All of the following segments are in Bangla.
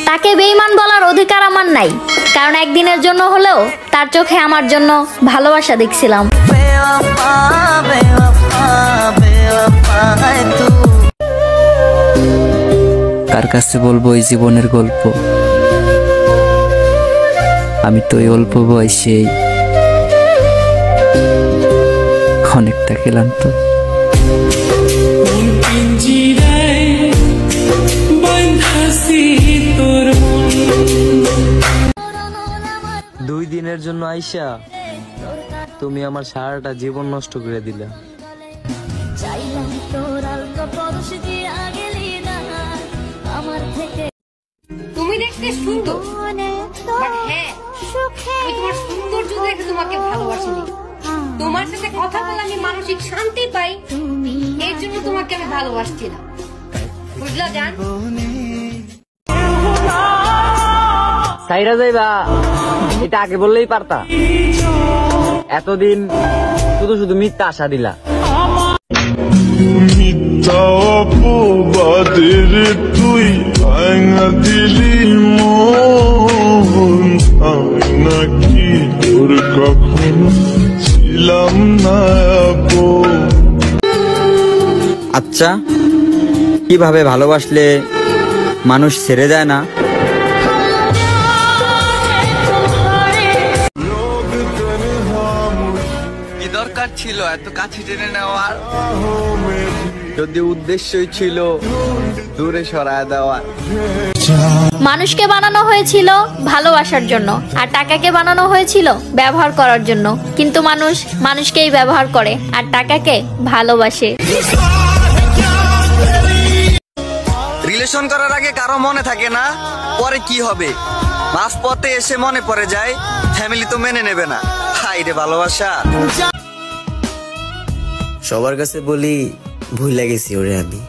তাকে বেঈমান বলার অধিকার আমার নাই, কারণ একদিনের জন্য হলেও তার চোখে আমার জন্য ভালোবাসা দেখছিলাম। কার কাছে বলবো এই জীবনের গল্প? আমি তো এই অল্প বয়সেই অনেকটা ক্লান্ত। দুই দিনের জন্য আইসা তুমি আমার সারাটা জীবন নষ্ট করে দিলে। তুমি দেখতে সুন্দর, হ্যাঁ আমি তোমার সৌন্দর্য দেখে তোমাকে ভালোবাসিনি। তোমার সাথে কথা বলে আমি মানসিক শান্তি পাই, এর জন্য তোমাকে আমি ভালোবাসছি না, বুঝলা জান? সাইরা যাইবা এটা আগে বললেই পারতা, এতদিন শুধু শুধু মিথ্যা আশা দিলা। মিথ্যা অপবাদের তুই ভাঙা দিলি মন, আমি নাকি তোর কখনো ছিলাম না আপন। আচ্ছা, কিভাবে ভালোবাসলে মানুষ ছেড়ে যায় না? কি দরকার ছিল এত কাছে টেনে নেওয়ার, যদি উদ্দেশ্যই ছিল দূরে সরায় দেওয়ার? মানুষকে বানানো হয়েছিল ভালোবাসার জন্য, আর টাকাকে বানানো হয়েছিল ব্যবহার করার জন্য, কিন্তু মানুষ মানুষকেই ব্যবহার করে আর টাকাকে ভালোবাসে। রিলেশন করার আগে কারো মনে থাকে না পরে কি হবে, মাঝপথে এসে মনে পড়ে যায় ফ্যামিলি তো মেনে নেবে না। হাই রে ভালোবাসা। সবার কাছে বলি ভুলে গেছি ওরে আমি,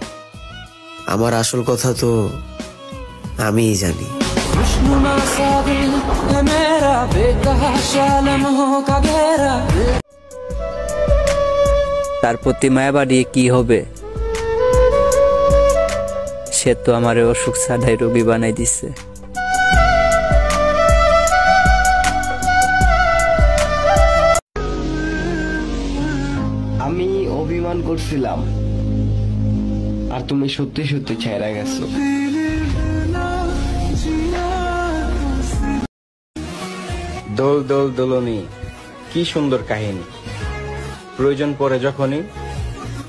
আমার আসল কথা তো আমিই জানি। তার প্রতি মায়া বাড়িয়ে কি হবে, সে তো আমার অসুখ ছাড়াই রোগী বানাই দিচ্ছে। আমি অভিমান করছিলাম আর তুমি সত্যি সত্যি ছেড়ে গেছো। দোল দোল দোলনি, কি সুন্দর কাহিনী, প্রয়োজন পড়ে যখনই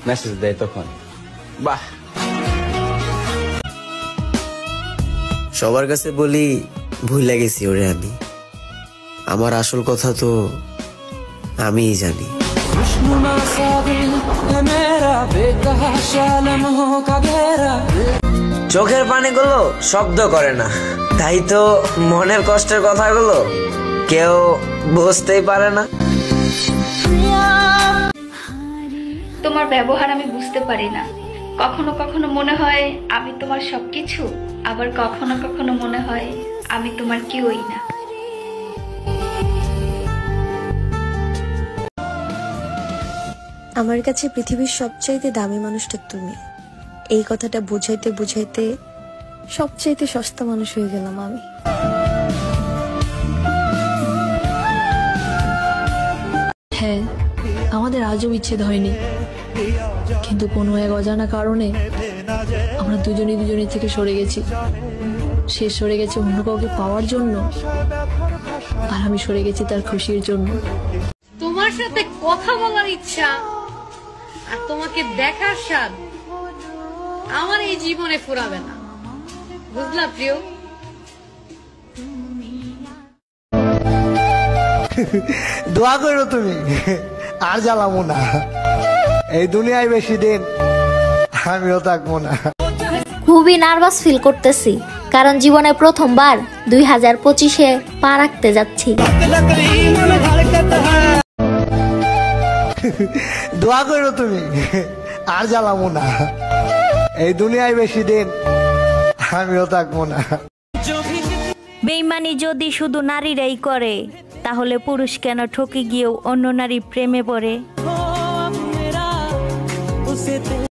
মেসেজ দেয় তখন। বাহ। সবার কাছে বলি ভুলে গেছি ওরে আমি, আমার আসল কথা তো আমিই জানি। চোখের পানিগুলো শব্দ করে না, তাই তো মনের কষ্টের কথাগুলো কেউ বুঝতেই পারে না। তোমার ব্যবহার আমি বুঝতে পারি না, কখনো কখনো মনে হয় আমি তোমার সবকিছু, আবার কখনো কখনো মনে হয় আমি তোমার কেউই না। আমার কাছে পৃথিবীর সবচাইতে দামি মানুষটা তুমি, এই কথাটা বুঝাইতে বুঝাইতে সবচাইতে সস্তা মানুষ হয়ে গেলাম আমি। হ্যাঁ, আমাদের আজও বিচ্ছেদ হয়নি, কিন্তু কোনো এক অজানা কারণে আমরা দুজনের থেকে সরে গেছি। সে সরে গেছে অন্য কাউকে পাওয়ার জন্য, আর আমি সরে গেছি তার খুশির জন্য। তোমার সাথে কথা বলার ইচ্ছা আর তোমাকে দেখার স্বাদ আমার এই জীবনে ফুরাবে না, বুঝলা প্রিয়? দোয়া করো তুমি, আর জ্বালাবো না এই দুনিয়ায় বেশি দিন, আমিও থাকবো না। খুবই নার্ভাস ফিল করতেছি, কারণ জীবনে প্রথমবার 2025-এ পা রাখতে যাচ্ছি। দোয়া করো তুমি, আর জ্বালাবো না এই দুনিয়ায় বেশি দিন, আমিও থাকবো না। বেইমানি যদি শুধু নারীরাই করে, তাহলে পুরুষ কেন ঠকে গিয়েও অন্য নারী প্রেমে পড়ে?